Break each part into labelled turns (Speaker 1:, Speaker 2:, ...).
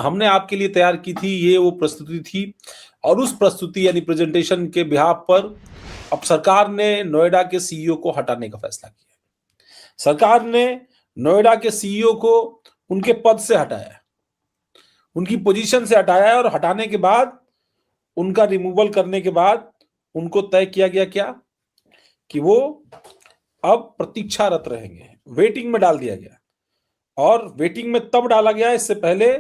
Speaker 1: हमने आपके लिए तैयार की थी, ये वो प्रस्तुति थी। और उस प्रस्तुति यानी प्रेजेंटेशन के बिहाफ पर अब सरकार ने नोएडा के सीईओ को हटाने का फैसला किया। सरकार ने नोएडा के सीईओ को उनके पद से हटाया, उनकी पोजीशन से हटाया, और हटाने के बाद उनका रिमूवल करने के बाद उनको तय किया गया क्या कि वो अब प्रतीक्षारत रहेंगे, वेटिंग में डाल दिया गया। और वेटिंग में तब डाला गया, इससे पहले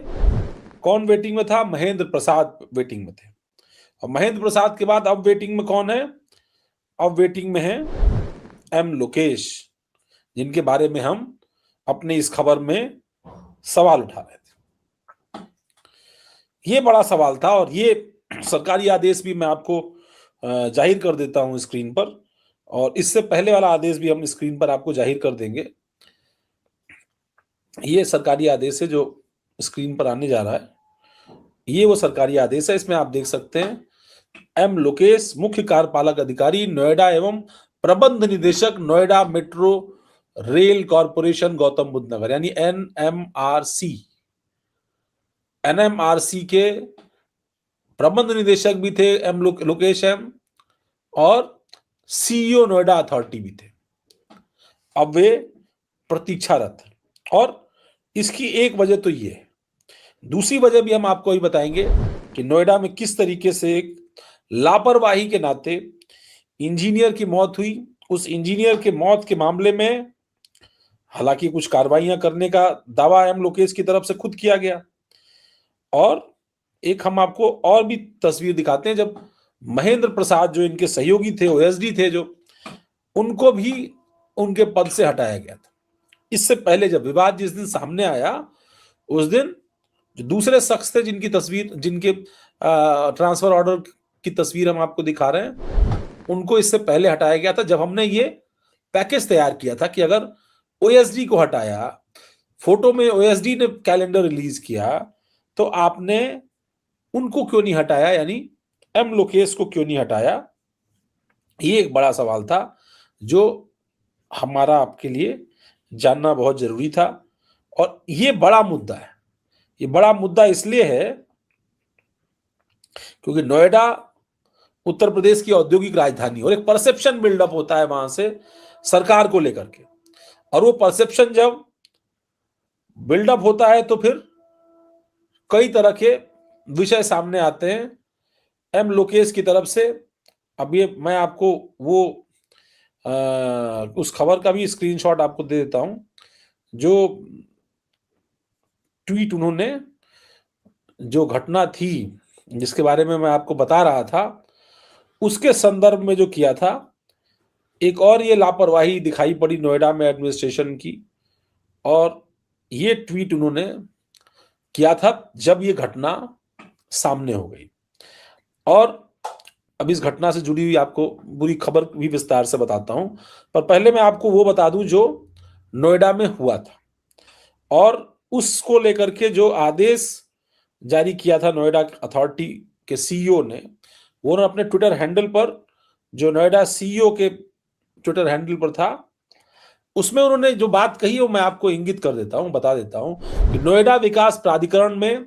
Speaker 1: कौन वेटिंग में था? महेंद्र प्रसाद वेटिंग में थे। और महेंद्र प्रसाद के बाद अब वेटिंग में कौन है? अब वेटिंग में है एम लोकेश, जिनके बारे में हम अपने इस खबर में सवाल उठा रहे थे। ये बड़ा सवाल था, और ये सरकारी आदेश भी मैं आपको जाहिर कर देता हूं स्क्रीन पर, और इससे पहले वाला आदेश भी हम स्क्रीन पर आपको जाहिर कर देंगे। ये सरकारी आदेश है जो स्क्रीन पर आने जा रहा है, ये वो सरकारी आदेश है। इसमें आप देख सकते हैं, एम लोकेश, मुख्य कार्यपालक अधिकारी नोएडा एवं प्रबंध निदेशक Noida metro rail corporation Gautam Buddh Nagar, यानी एनएमआरसी। एनएमआरसी के प्रबंध निदेशक भी थे एम लोकेश एम, और सीईओ नोएडा अथॉरिटी भी थे। अब वे प्रतीक्षारत हैं, और इसकी एक वजह तो ये है। दूसरी वजह भी हम आपको ही बताएंगे कि नोएडा में किस तरीके से एक लापरवाही के नाते इंजीनियर की मौत हुई। उस इंजीनियर के मौत के मामले में हालांकि कुछ कार्रवाइयां करने का दावा एम लोकेश की तरफ से खुद किया गया, और एक हम आपको और भी तस्वीर दिखाते हैं, जब महेंद्र प्रसाद जो इनके सहयोगी थे, ओएसडी थे जो, उनको भी उनके पद से हटाया गया था। इससे पहले जब विवाद जिस दिन सामने आया, उस दिन जो दूसरे शख्स थे जिनकी तस्वीर, जिनके ट्रांसफर ऑर्डर की तस्वीर हम आपको दिखा रहे हैं, उनको इससे पहले हटाया गया था, जब हमने ये पैकेज तैयार किया था कि अगर ओएसडी को हटाया, फोटो में ओएसडी ने कैलेंडर रिलीज किया, तो आपने उनको क्यों नहीं हटाया, यानी एम लोकेश को क्यों नहीं हटाया? ये एक बड़ा सवाल था जो हमारा आपके लिए जानना बहुत जरूरी था। और ये बड़ा मुद्दा है। ये बड़ा मुद्दा इसलिए है क्योंकि नोएडा उत्तर प्रदेश की औद्योगिक राजधानी, और एक परसेप्शन बिल्डअप होता है वहां से सरकार को लेकर के, और वो परसेप्शन जब बिल्डअप होता है तो फिर कई तरह के विषय सामने आते हैं एम लोकेश की तरफ से। अब ये मैं आपको वो उस खबर का भी स्क्रीनशॉट आपको दे देता हूं, जो ट्वीट उन्होंने, जो घटना थी जिसके बारे में मैं आपको बता रहा था, उसके संदर्भ में जो किया था। एक और ये लापरवाही दिखाई पड़ी नोएडा में एडमिनिस्ट्रेशन की, और ये ट्वीट उन्होंने किया था जब ये घटना सामने हो गई। और अब इस घटना से जुड़ी हुई आपको बुरी खबर भी विस्तार से बताता हूं, पर पहले मैं आपको वो बता दूं जो नोएडा में हुआ था, और उसको लेकर के जो आदेश जारी किया था नोएडा अथॉरिटी के सीईओ ने, वो अपने ट्विटर हैंडल पर, जो नोएडा सीईओ के ट्विटर हैंडल पर था, उसमें उन्होंने जो बात कही वो मैं आपको इंगित कर देता हूं, बता देता हूं कि नोएडा विकास प्राधिकरण में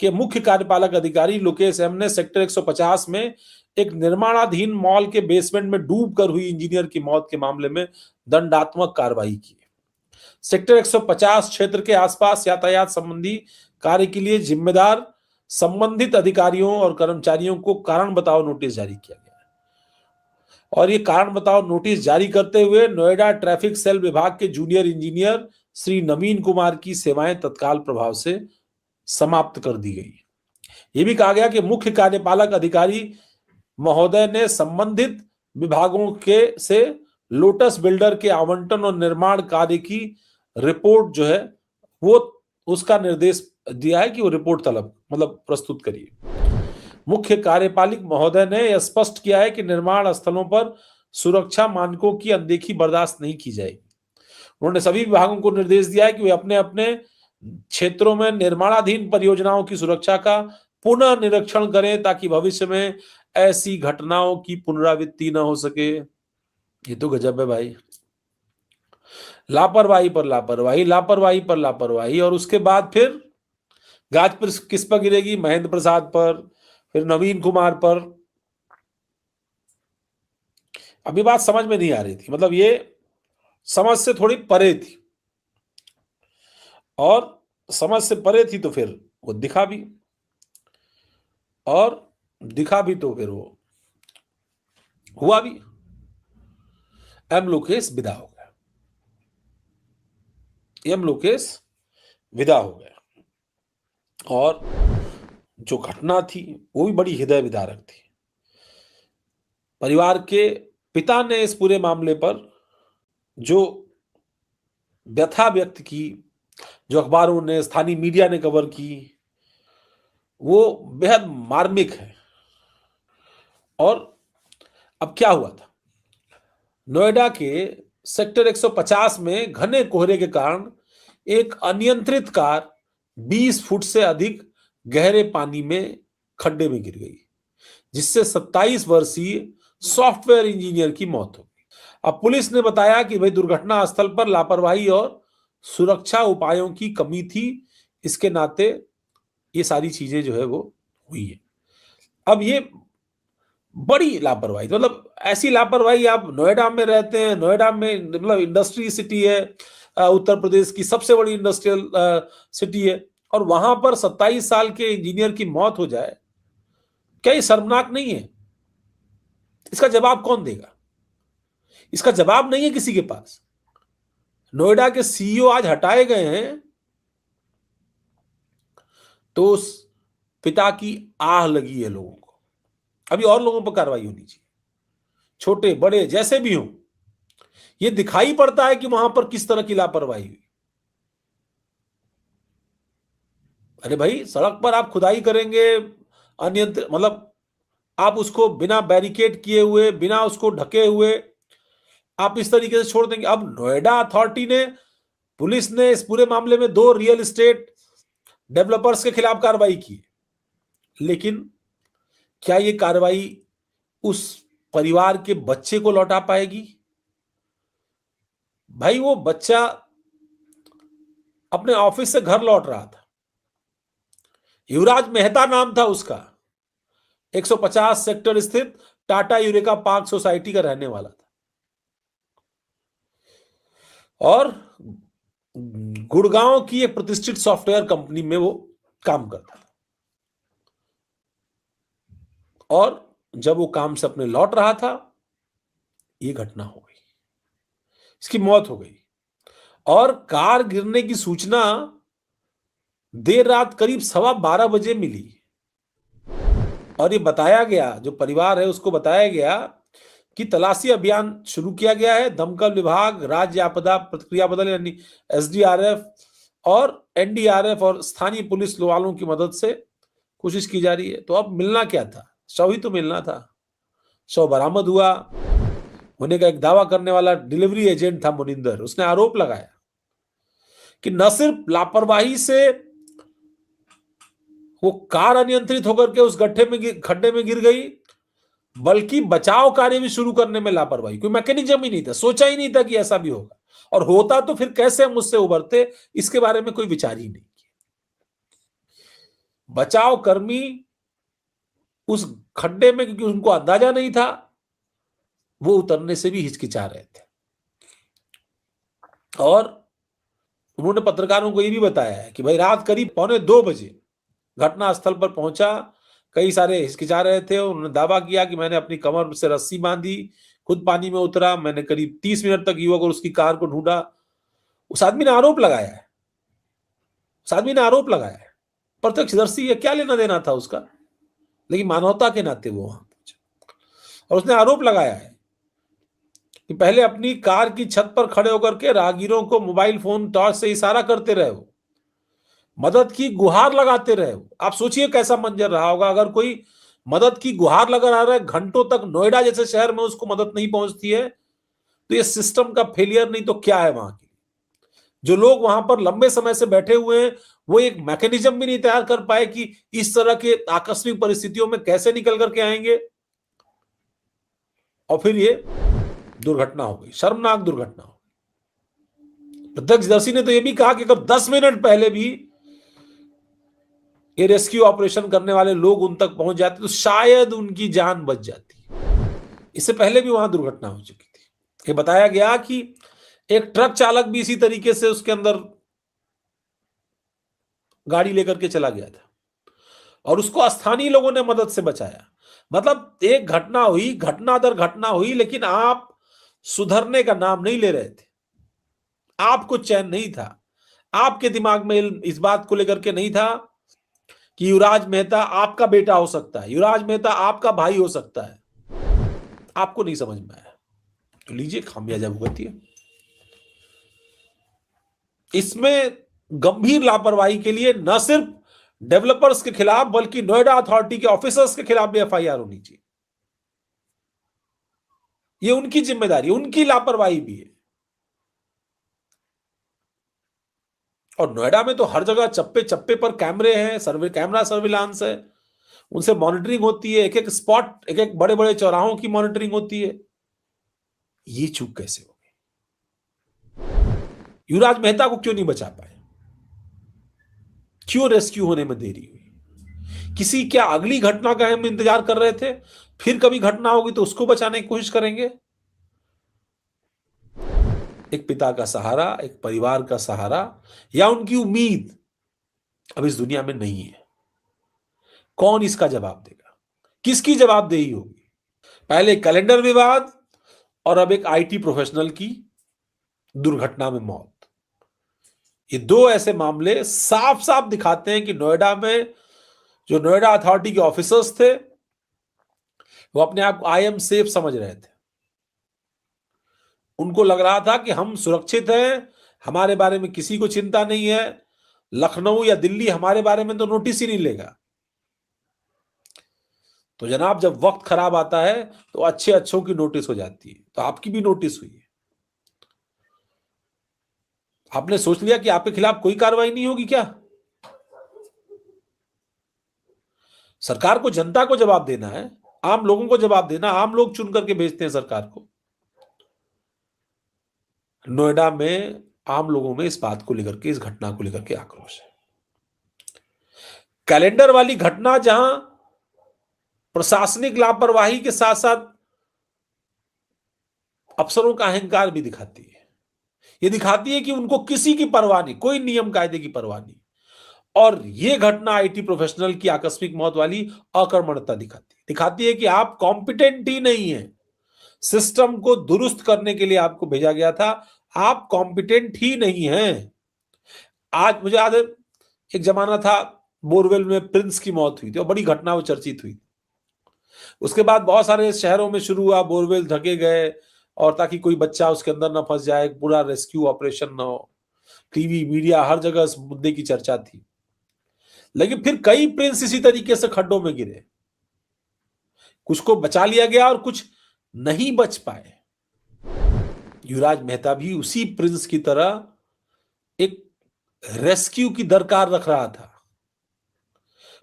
Speaker 1: के मुख्य कार्यपालक अधिकारी लोकेश एम ने सेक्टर 150 में एक निर्माणाधीन मॉल के बेसमेंट में डूबकर हुई इंजीनियर की मौत के मामले में दंडात्मक कार्रवाई की। सेक्टर 150 क्षेत्र के आसपास यातायात संबंधी कार्य के लिए जिम्मेदार संबंधित अधिकारियों और कर्मचारियों को कारण बताओ नोटिस जारी किया गया है। और ये कारण बताओ नोटिस जारी करते हुए नोएडा ट्रैफिक सेल विभाग के जूनियर इंजीनियर श्री नवीन कुमार की सेवाएं तत्काल प्रभाव से समाप्त कर दी गई। ये भी कहा गया कि मुख्य कार्यपालक अधिकारी महोदय ने संबंधित विभागों के से लोटस बिल्डर के आवंटन और निर्माण कार्य की रिपोर्ट जो है वो, उसका निर्देश दिया है कि वो रिपोर्ट प्रस्तुत करिए। मुख्य कार्यपालक महोदय ने यह स्पष्ट किया है कि निर्माण स्थलों पर सुरक्षा मानकों की अनदेखी बर्दाश्त नहीं की जाएगी। उन्होंने सभी विभागों को निर्देश दिया है कि वे अपने अपने क्षेत्रों में निर्माणाधीन परियोजनाओं की सुरक्षा का पुनः निरीक्षण करें ताकि भविष्य में ऐसी घटनाओं की पुनरावृत्ति न हो सके। ये तो गजब है भाई, लापरवाही पर लापरवाही, लापरवाही पर लापरवाही। और उसके बाद फिर गाज पर किस पर गिरेगी? महेंद्र प्रसाद पर, फिर नवीन कुमार पर। अभी बात समझ में नहीं आ रही थी, मतलब ये समझ से थोड़ी परे थी, और समझ से परे थी तो फिर वो दिखा भी, और दिखा भी तो फिर वो हुआ भी। एम लोकेश विदा हो गया, एम लोकेश विदा हो गया। और जो घटना थी वो भी बड़ी हृदय विदारक थी। परिवार के पिता ने इस पूरे मामले पर जो व्यथा व्यक्त की, जो अखबारों ने, स्थानीय मीडिया ने कवर की, वो बेहद मार्मिक है। और अब क्या हुआ था? नोएडा के सेक्टर 150 में घने कोहरे के कारण एक अनियंत्रित कार 20 फुट से अधिक गहरे पानी में खड्डे में गिर गई, जिससे 27 वर्षीय सॉफ्टवेयर इंजीनियर की मौत हो गई। अब पुलिस ने बताया कि भाई दुर्घटना स्थल पर लापरवाही और सुरक्षा उपायों की कमी थी, इसके नाते ये सारी चीजें जो है वो हुई है। अब ये बड़ी लापरवाही, मतलब ऐसी लापरवाही, आप नोएडा में रहते हैं, नोएडा में मतलब इंडस्ट्री सिटी है, उत्तर प्रदेश की सबसे बड़ी इंडस्ट्रियल सिटी है, और वहां पर 27 साल के इंजीनियर की मौत हो जाए, क्या ये शर्मनाक नहीं है? इसका जवाब कौन देगा? इसका जवाब नहीं है किसी के पास। नोएडा के सीईओ आज हटाए गए हैं, तो उस पिता की आह लगी है लोगों को। अभी और लोगों पर कार्रवाई होनी चाहिए, छोटे बड़े जैसे भी हों। ये दिखाई पड़ता है कि वहां पर किस तरह की लापरवाही हुई। अरे भाई, सड़क पर आप खुदाई करेंगे अनियंत्रित, मतलब आप उसको बिना बैरिकेड किए हुए, बिना उसको ढके हुए आप इस तरीके से छोड़ देंगे? अब नोएडा अथॉरिटी ने, पुलिस ने इस पूरे मामले में 2 रियल एस्टेट डेवलपर्स के खिलाफ कार्रवाई की, लेकिन क्या ये कार्रवाई उस परिवार के बच्चे को लौटा पाएगी? भाई, वो बच्चा अपने ऑफिस से घर लौट रहा था, युवराज मेहता नाम था उसका, 150 सेक्टर स्थित टाटा यूरेका पार्क सोसाइटी का रहने वाला था, और गुड़गांव की एक प्रतिष्ठित सॉफ्टवेयर कंपनी में वो काम करता था। और जब वो काम से अपने लौट रहा था, ये घटना हो गई, इसकी मौत हो गई। और कार गिरने की सूचना देर रात करीब 12:15 बजे मिली, और ये बताया गया, जो परिवार है उसको बताया गया कि तलाशी अभियान शुरू किया गया है। दमकल विभाग, राज्य आपदा प्रतिक्रिया बल यानी एसडीआरएफ और एनडीआरएफ और स्थानीय पुलिस वालों की मदद से कोशिश की जा रही है। तो अब मिलना क्या था? शव ही तो मिलना था। शव बरामद हुआ होने का एक दावा करने वाला डिलीवरी एजेंट था मुनिंदर। उसने आरोप लगाया कि न सिर्फ लापरवाही से वो कार अनियंत्रित होकर के उस खड्डे में गिर गई, बल्कि बचाव कार्य भी शुरू करने में लापरवाही। कोई मैकेनिज्म ही नहीं था, सोचा ही नहीं था कि ऐसा भी होगा, और होता तो फिर कैसे हम उससे उबरते, इसके बारे में कोई विचार ही नहीं किया। बचाव कर्मी उस खड्डे में, क्योंकि उनको अंदाजा नहीं था, वो उतरने से भी हिचकिचा रहे थे। और उन्होंने पत्रकारों को यह भी बताया है कि भाई रात करीब 1:45 बजे घटना स्थल पर पहुंचा। कई सारे हिचकिचा रहे थे। उन्होंने दावा किया कि मैंने अपनी कमर से रस्सी बांधी, खुद पानी में उतरा, मैंने करीब 30 मिनट तक युवक और उसकी कार को ढूंढा। उस आदमी ने आरोप लगाया है, उस आदमी ने आरोप लगाया है। प्रत्यक्षदर्शी है, क्या लेना देना था उसका, लेकिन मानवता के नाते वो वहां पहुंचा। और उसने आरोप लगाया है कि पहले अपनी कार की छत पर खड़े होकर के राहगीरों को मोबाइल फोन टॉर्च से इशारा करते रहे हो, मदद की गुहार लगाते रहे हो। आप सोचिए कैसा मंजर रहा होगा अगर कोई मदद की गुहार लगा रहा है घंटों तक, नोएडा जैसे शहर में उसको मदद नहीं पहुंचती है, तो ये सिस्टम का फेलियर नहीं तो क्या है वहां की। जो लोग वहां पर लंबे समय से बैठे हुए हैं, वो एक मैकेनिज्म भी नहीं तैयार कर पाए कि इस तरह के आकस्मिक परिस्थितियों में कैसे निकल करके आएंगे। और फिर ये दुर्घटना हो गई, शर्मनाक दुर्घटना हो गई। प्रत्यक्षदर्शी ने तो यह भी कहा कि अगर 10 मिनट पहले भी ये रेस्क्यू ऑपरेशन करने वाले लोग उन तक पहुंच जाते तो शायद उनकी जान बच जाती। इससे पहले भी वहां दुर्घटना हो चुकी थी। ये बताया गया कि एक ट्रक चालक भी इसी तरीके से उसके अंदर गाड़ी लेकर के चला गया था और उसको स्थानीय लोगों ने मदद से बचाया। मतलब एक घटना हुई, घटना दर घटना हुई, लेकिन आप सुधरने का नाम नहीं ले रहे थे। आपको चैन नहीं था, आपके दिमाग में इस बात को लेकर के नहीं था कि युवराज मेहता आपका बेटा हो सकता है, युवराज मेहता आपका भाई हो सकता है। आपको नहीं समझ में आया, तो लीजिए खामियाजा भुगतिए। इसमें गंभीर लापरवाही के लिए न सिर्फ डेवलपर्स के खिलाफ बल्कि नोएडा अथॉरिटी के ऑफिसर्स के खिलाफ भी एफआईआर होनी चाहिए। ये उनकी जिम्मेदारी, उनकी लापरवाही भी है। और नोएडा में तो हर जगह चप्पे चप्पे पर कैमरे हैं, कैमरा सर्विलांस है, उनसे मॉनिटरिंग होती है, एक एक स्पॉट, एक एक बड़े बड़े चौराहों की मॉनिटरिंग होती है। ये चूक कैसे हो गई? युवराज मेहता को क्यों नहीं बचा पाए? क्यों रेस्क्यू होने में देरी हुई? किसी क्या अगली घटना का हम इंतजार कर रहे थे, फिर कभी घटना होगी तो उसको बचाने की कोशिश करेंगे? एक पिता का सहारा, एक परिवार का सहारा या उनकी उम्मीद अब इस दुनिया में नहीं है। कौन इसका जवाब देगा? किसकी जवाबदेही होगी? पहले कैलेंडर विवाद और अब एक आईटी प्रोफेशनल की दुर्घटना में मौत। ये दो ऐसे मामले साफ साफ दिखाते हैं कि नोएडा में जो नोएडा अथॉरिटी के ऑफिसर्स थे वो अपने आप को आई एम सेफ समझ रहे थे। उनको लग रहा था कि हम सुरक्षित हैं, हमारे बारे में किसी को चिंता नहीं है, लखनऊ या दिल्ली हमारे बारे में तो नोटिस ही नहीं लेगा। तो जनाब जब वक्त खराब आता है तो अच्छे अच्छों की नोटिस हो जाती है, तो आपकी भी नोटिस हुई है। आपने सोच लिया कि आपके खिलाफ कोई कार्रवाई नहीं होगी क्या? सरकार को जनता को जवाब देना है, आम लोगों को जवाब देना। आम लोग चुन करके भेजते हैं सरकार को। नोएडा में आम लोगों में इस बात को लेकर के, इस घटना को लेकर के आक्रोश है। कैलेंडर वाली घटना जहां प्रशासनिक लापरवाही के साथ साथ अफसरों का अहंकार भी दिखाती है। ये दिखाती है कि उनको किसी की परवाह नहीं, कोई नियम कायदे की परवाह नहीं। और ये घटना आईटी प्रोफेशनल की आकस्मिक मौत वाली अकर्मण्यता दिखाती है कि आप कॉम्पिटेंट ही नहीं है। सिस्टम को दुरुस्त करने के लिए आपको भेजा गया था, आप कॉम्पिटेंट ही नहीं हैं। आज मुझे याद है एक जमाना था बोरवेल में प्रिंस की मौत हुई थी और बड़ी घटना वो चर्चित हुई। उसके बाद बहुत सारे शहरों में शुरू हुआ, बोरवेल ढके गए और ताकि कोई बच्चा उसके अंदर ना फंस जाए, पूरा रेस्क्यू ऑपरेशन ना हो। टीवी मीडिया हर जगह इस मुद्दे की चर्चा थी। लेकिन फिर कई प्रिंस इसी तरीके से खड्डों में गिरे, कुछ को बचा लिया गया और कुछ नहीं बच पाए। युवराज मेहता भी उसी प्रिंस की तरह एक रेस्क्यू की दरकार रख रहा था।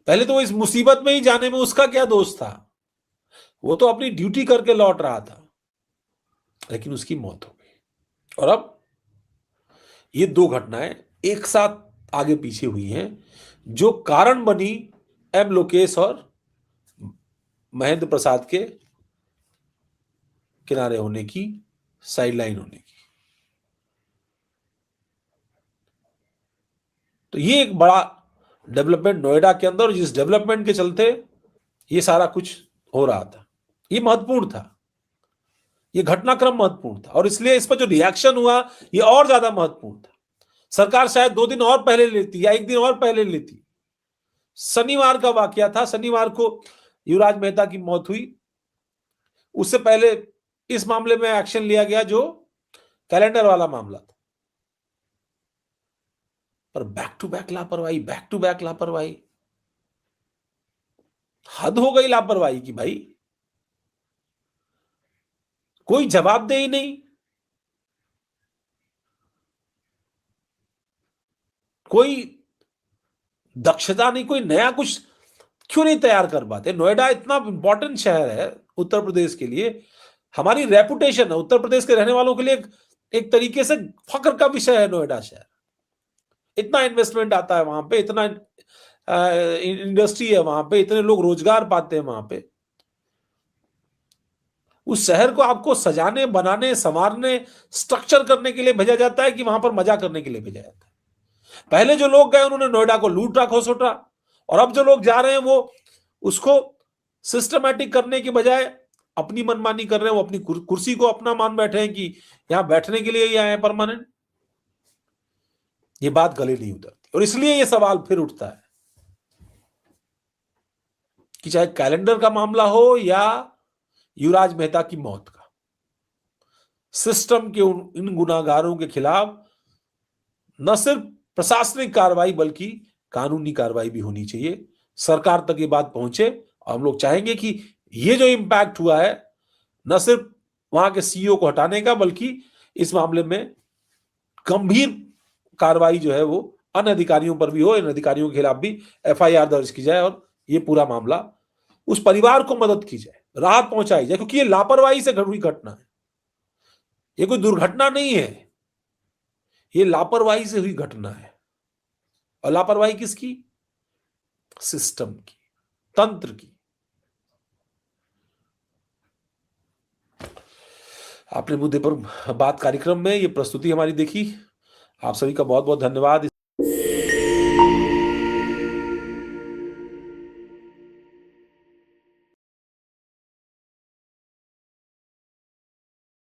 Speaker 1: पहले तो वो इस मुसीबत में ही जाने में उसका क्या दोष था? वो तो अपनी ड्यूटी करके लौट रहा था, लेकिन उसकी मौत हो गई। और अब ये दो घटनाएं एक साथ आगे पीछे हुई हैं जो कारण बनी एम लोकेश और महेंद्र प्रसाद के किनारे होने की, साइडलाइन होने की। तो ये एक बड़ा डेवलपमेंट नोएडा के अंदर, जिस डेवलपमेंट के चलते ये सारा कुछ हो रहा था, ये महत्वपूर्ण था। ये घटनाक्रम महत्वपूर्ण था और इसलिए इस पर जो रिएक्शन हुआ ये और ज्यादा महत्वपूर्ण था। सरकार शायद 2 दिन और पहले लेती या 1 दिन और पहले लेती। शनिवार का वाकया था, शनिवार को युवराज मेहता की मौत हुई। उससे पहले इस मामले में एक्शन लिया गया जो कैलेंडर वाला मामला था। पर बैक टू बैक लापरवाही, बैक टू बैक लापरवाही, हद हो गई लापरवाही की भाई। कोई जवाबदेही नहीं, कोई दक्षता नहीं, कोई नया कुछ क्यों नहीं तैयार कर पाते? नोएडा इतना इंपॉर्टेंट शहर है उत्तर प्रदेश के लिए, हमारी रेपुटेशन है उत्तर प्रदेश के रहने वालों के लिए एक तरीके से फख्र का विषय है नोएडा शहर। इतना इन्वेस्टमेंट आता है वहां पे, इतना इंडस्ट्री है वहां पे, इतने लोग रोजगार पाते हैं वहां पे। उस शहर को आपको सजाने, बनाने, संवारने, स्ट्रक्चर करने के लिए भेजा जाता है कि वहां पर मजा करने के लिए भेजा जाता है? पहले जो लोग गए उन्होंने नोएडा को लूटा खोसोटा, और अब जो लोग जा रहे हैं वो उसको सिस्टमैटिक करने की बजाय अपनी मनमानी कर रहे हैं। वो अपनी कुर्सी को अपना मान बैठे हैं कि यहां बैठने के लिए ही आए हैं परमानेंट। ये बात गले नहीं उतरती, और इसलिए ये सवाल फिर उठता है कि चाहे कैलेंडर का मामला हो या युवराज मेहता की मौत का, सिस्टम के इन गुनाहगारों के खिलाफ न सिर्फ प्रशासनिक कार्रवाई बल्कि कानूनी कार्रवाई भी होनी चाहिए। सरकार तक ये बात पहुंचे, और हम लोग चाहेंगे कि ये जो इंपैक्ट हुआ है न सिर्फ वहां के सीईओ को हटाने का, बल्कि इस मामले में गंभीर कार्रवाई जो है वो अन्य अधिकारियों पर भी हो, इन अधिकारियों के खिलाफ भी एफआईआर दर्ज की जाए, और ये पूरा मामला उस परिवार को मदद की जाए, राहत पहुंचाई जाए, क्योंकि ये लापरवाही से हुई घटना है। ये कोई दुर्घटना नहीं है, ये लापरवाही से हुई घटना है। और लापरवाही किसकी? सिस्टम की, तंत्र की। आपने मुद्दे पर बात कार्यक्रम में ये प्रस्तुति हमारी देखी। आप सभी का बहुत बहुत धन्यवाद।